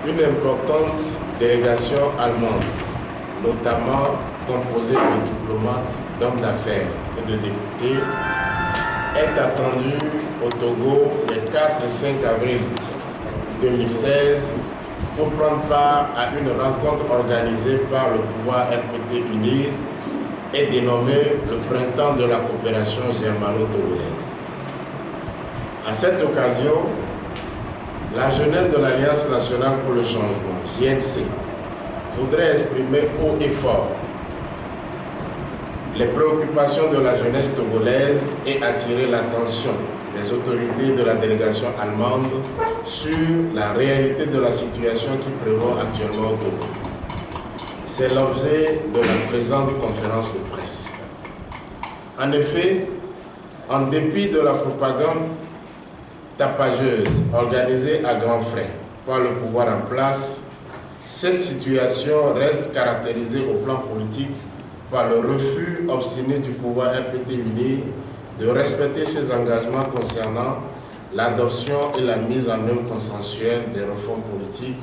Une importante délégation allemande, notamment composée de diplomates, d'hommes d'affaires et de députés, est attendue au Togo le 4 et 5 avril 2016 pour prendre part à une rencontre organisée par le pouvoir RPT UNIR et dénommée le Printemps de la coopération germano-togolaise. À cette occasion, la jeunesse de l'Alliance nationale pour le changement, JNC, voudrait exprimer haut et fort les préoccupations de la jeunesse togolaise et attirer l'attention des autorités de la délégation allemande sur la réalité de la situation qui prévaut actuellement au Togo. C'est l'objet de la présente conférence de presse. En effet, en dépit de la propagande tapageuse organisée à grands frais par le pouvoir en place, cette situation reste caractérisée au plan politique par le refus obstiné du pouvoir RPT uni de respecter ses engagements concernant l'adoption et la mise en œuvre consensuelle des réformes politiques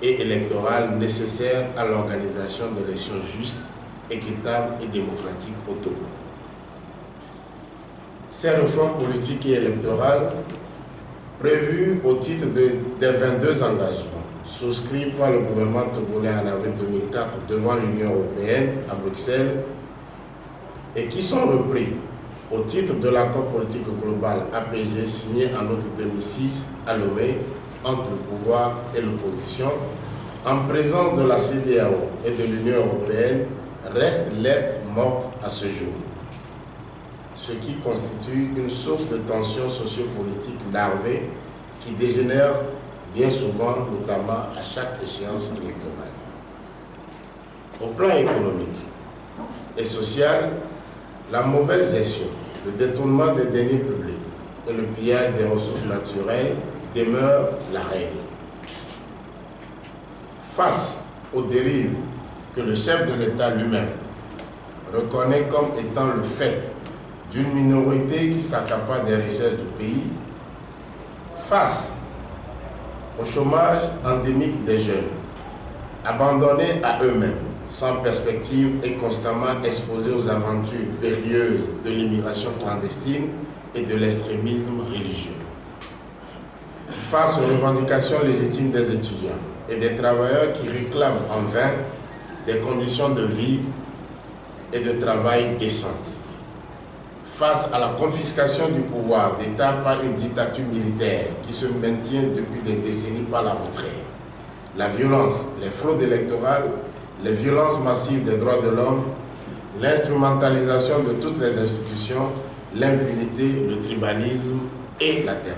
et électorales nécessaires à l'organisation d'élections justes, équitables et démocratiques au Togo. Ces réformes politiques et électorales prévues au titre des 22 engagements souscrits par le gouvernement togolais en avril 2004 devant l'Union européenne à Bruxelles et qui sont repris au titre de l'accord politique global APG signé en août 2006 à Lomé entre le pouvoir et l'opposition, en présence de la CEDEAO et de l'Union européenne, restent lettres mortes à ce jour, ce qui constitue une source de tensions sociopolitiques larvées qui dégénèrent bien souvent, notamment à chaque échéance électorale. Au plan économique et social, la mauvaise gestion, le détournement des deniers publics et le pillage des ressources naturelles demeurent la règle. Face aux dérives que le chef de l'État lui-même reconnaît comme étant le fait d'une minorité qui s'accapare des richesses du pays, face au chômage endémique des jeunes, abandonnés à eux-mêmes, sans perspective et constamment exposés aux aventures périlleuses de l'immigration clandestine et de l'extrémisme religieux. Face aux revendications légitimes des étudiants et des travailleurs qui réclament en vain des conditions de vie et de travail décentes. Face à la confiscation du pouvoir d'État par une dictature militaire qui se maintient depuis des décennies par l'arbitraire, la violence, les fraudes électorales, les violences massives des droits de l'homme, l'instrumentalisation de toutes les institutions, l'impunité, le tribalisme et la terreur.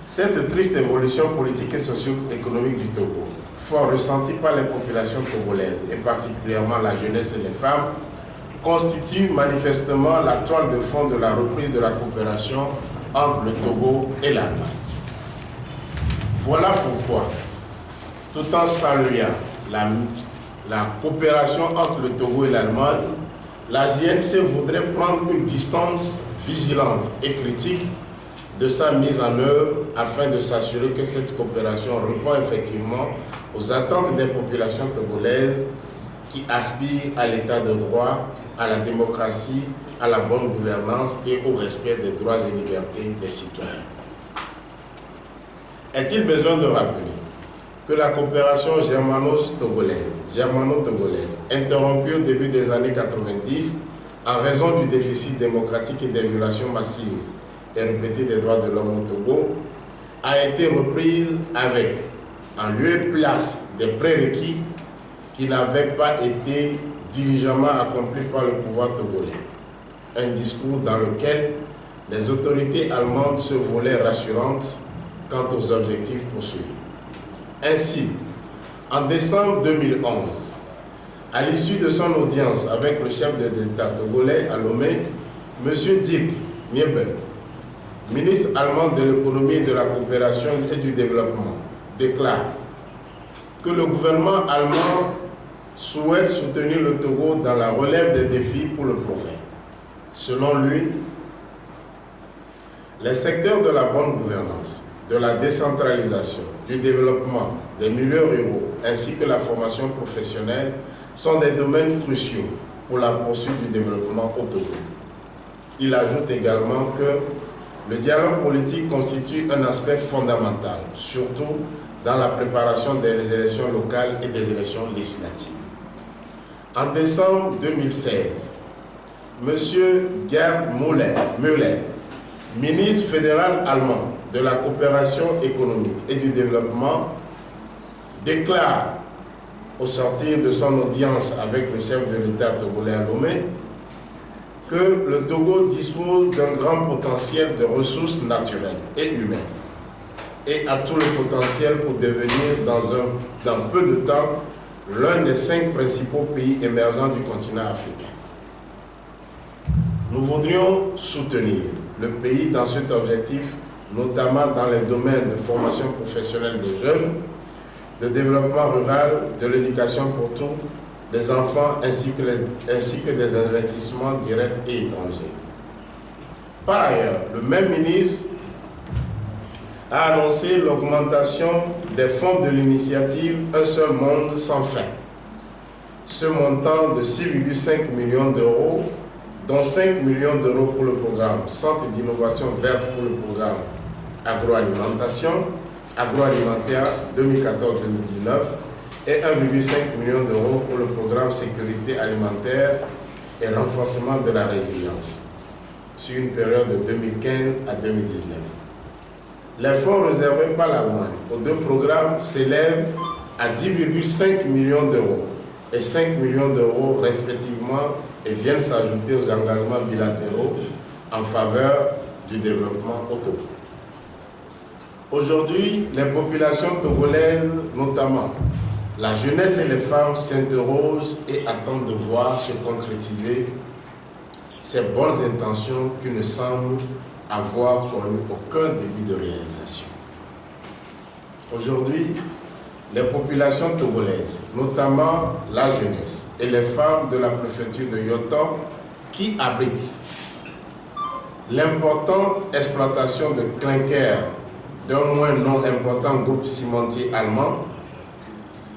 Cette triste évolution politique et socio-économique du Togo, fort ressentie par les populations togolaises et particulièrement la jeunesse et les femmes, constitue manifestement la toile de fond de la reprise de la coopération entre le Togo et l'Allemagne. Voilà pourquoi, tout en saluant la coopération entre le Togo et l'Allemagne, la JNC voudrait prendre une distance vigilante et critique de sa mise en œuvre afin de s'assurer que cette coopération répond effectivement aux attentes des populations togolaises qui aspirent à l'état de droit, à la démocratie, à la bonne gouvernance et au respect des droits et libertés des citoyens. Est-il besoin de rappeler que la coopération germano-togolaise, interrompue au début des années 90 en raison du déficit démocratique et des violations massives et répétées des droits de l'homme au Togo, a été reprise avec, en lieu et place des prérequis qui n'avaient pas été diligemment accomplis par le pouvoir togolais. Un discours dans lequel les autorités allemandes se voulaient rassurantes quant aux objectifs poursuivis. Ainsi, en décembre 2011, à l'issue de son audience avec le chef de l'État togolais à Lomé, M. Dirk Niebel, ministre allemand de l'économie et de la coopération et du développement, déclare que le gouvernement allemand souhaite soutenir le Togo dans la relève des défis pour le progrès. Selon lui, les secteurs de la bonne gouvernance, de la décentralisation, du développement des milieux ruraux ainsi que la formation professionnelle sont des domaines cruciaux pour la poursuite du développement au Togo. Il ajoute également que le dialogue politique constitue un aspect fondamental, surtout dans la préparation des élections locales et des élections législatives. En décembre 2016, M. Gerd Müller, ministre fédéral allemand de la coopération économique et du développement, déclare au sortir de son audience avec le chef de l'État togolais à Lomé que le Togo dispose d'un grand potentiel de ressources naturelles et humaines et a tout le potentiel pour devenir dans peu de temps l'un des 5 principaux pays émergents du continent africain. Nous voudrions soutenir le pays dans cet objectif, notamment dans les domaines de formation professionnelle des jeunes, de développement rural, de l'éducation pour tous, les enfants ainsi que des investissements directs et étrangers. Par ailleurs, le même ministre a annoncé l'augmentation des fonds de l'initiative Un seul monde sans fin. Ce montant de 6,5 millions d'euros, dont 5 millions d'euros pour le programme Centre d'innovation verte pour le programme agroalimentaire 2014-2019 et 1,5 million d'euros pour le programme sécurité alimentaire et renforcement de la résilience sur une période de 2015 à 2019. Les fonds réservés par l'Allemagne aux 2 programmes s'élèvent à 10,5 millions d'euros et 5 millions d'euros respectivement et viennent s'ajouter aux engagements bilatéraux en faveur du développement au Togo. Aujourd'hui, les populations togolaises, notamment la jeunesse et les femmes, s'interrogent et attendent de voir se concrétiser ces bonnes intentions qui ne semblent avoir connu aucun début de réalisation. Aujourd'hui, les populations togolaises, notamment la jeunesse et les femmes de la préfecture de Yoto, qui abritent l'importante exploitation de clinker d'un moins non important groupe cimentier allemand,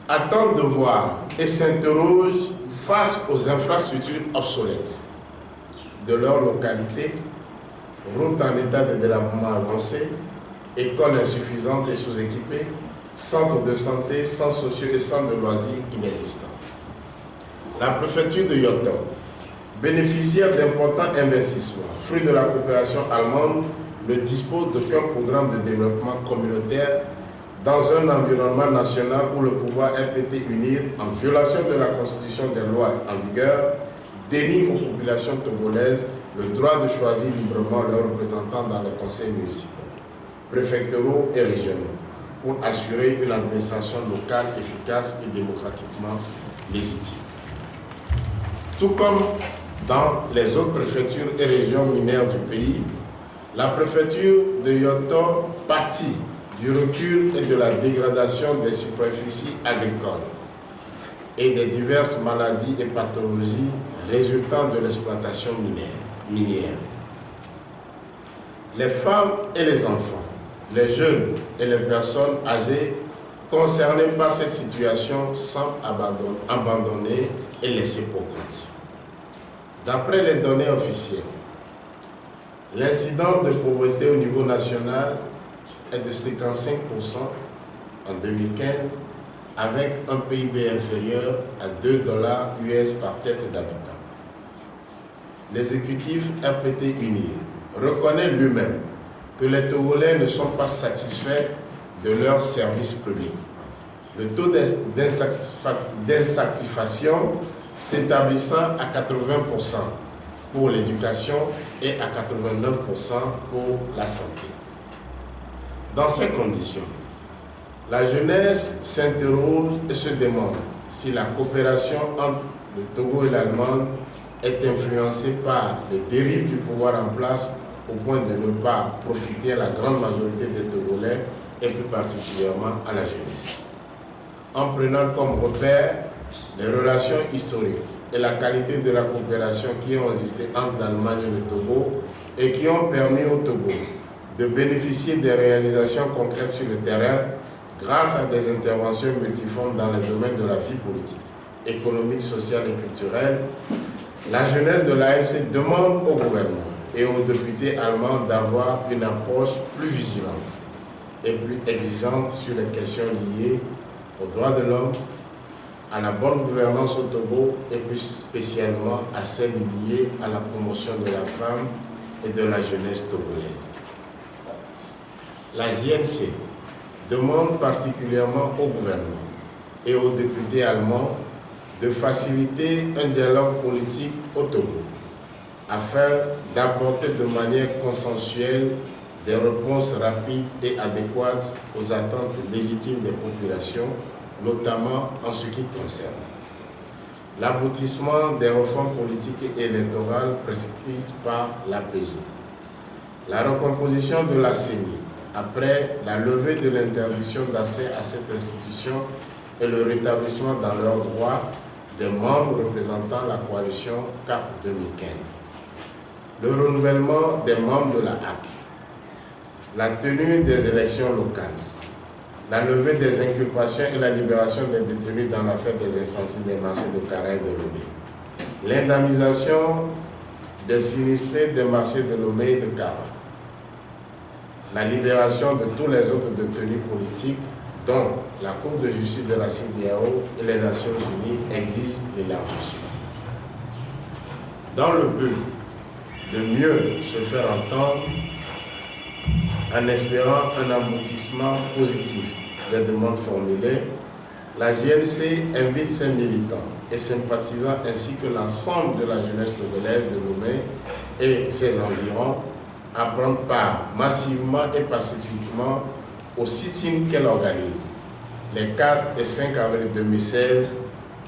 attendent de voir et s'interrogent face aux infrastructures obsolètes de leur localité, routes en état de délabrement avancé, écoles insuffisantes et sous-équipées, centres de santé, centres sociaux et centres de loisirs inexistants. La préfecture de Yoto, bénéficiaire d'importants investissements, fruit de la coopération allemande, ne dispose d'aucun programme de développement communautaire dans un environnement national où le pouvoir RPT unir, en violation de la constitution des lois en vigueur, dénie aux populations togolaises le droit de choisir librement leurs représentants dans les conseils municipaux, préfectoraux et régionaux, pour assurer une administration locale efficace et démocratiquement légitime. Tout comme dans les autres préfectures et régions minières du pays, la préfecture de Yoto pâtit du recul et de la dégradation des superficies agricoles et des diverses maladies et pathologies résultant de l'exploitation minière. Les femmes et les enfants, les jeunes et les personnes âgées concernées par cette situation semblent abandonnés et laissés pour compte. D'après les données officielles, l'incidence de pauvreté au niveau national est de 55% en 2015, avec un PIB inférieur à 2 dollars US par tête d'habitant. L'exécutif RPT uni reconnaît lui-même que les Togolais ne sont pas satisfaits de leurs services publics. Le taux d'insatisfaction s'établissant à 80% pour l'éducation et à 89% pour la santé. Dans ces conditions, la jeunesse s'interroge et se demande si la coopération entre le Togo et l'Allemagne est influencée par les dérives du pouvoir en place au point de ne pas profiter à la grande majorité des Togolais et plus particulièrement à la jeunesse. En prenant comme repère les relations historiques et la qualité de la coopération qui ont existé entre l'Allemagne et le Togo et qui ont permis au Togo de bénéficier des réalisations concrètes sur le terrain grâce à des interventions multiformes dans les domaines de la vie politique, économique, sociale et culturelle, la jeunesse de l'ANC demande au gouvernement et aux députés allemands d'avoir une approche plus vigilante et plus exigeante sur les questions liées aux droits de l'homme, à la bonne gouvernance au Togo et plus spécialement à celles liées à la promotion de la femme et de la jeunesse togolaise. La JNC demande particulièrement au gouvernement et aux députés allemands de faciliter un dialogue politique au Togo afin d'apporter de manière consensuelle des réponses rapides et adéquates aux attentes légitimes des populations, notamment en ce qui concerne l'aboutissement des réformes politiques et électorales prescrites par l'APG, la recomposition de la CENI après la levée de l'interdiction d'accès à cette institution et le rétablissement dans leurs droits des membres représentant la coalition CAP 2015, le renouvellement des membres de la HAC, la tenue des élections locales, la levée des inculpations et la libération des détenus dans l'affaire des incendies des marchés de Kara et de Lomé, l'indemnisation des sinistrés des marchés de Lomé et de Kara, la libération de tous les autres détenus politiques dont la Cour de justice de la CEDEAO et les Nations Unies exigent l'élargissement. Dans le but de mieux se faire entendre, en espérant un aboutissement positif des demandes formulées, la JNC invite ses militants et sympathisants ainsi que l'ensemble de la jeunesse togolaise de Lomé et ses environs à prendre part massivement et pacifiquement au sit-in qu'elle organise les 4 et 5 avril 2016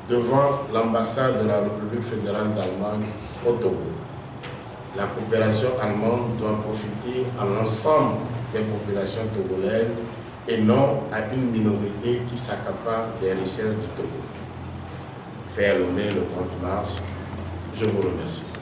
devant l'ambassade de la République fédérale d'Allemagne au Togo. La coopération allemande doit profiter à l'ensemble des populations togolaises et non à une minorité qui s'accapare des richesses du Togo. Fait à Lomé le 30 mars. Je vous remercie.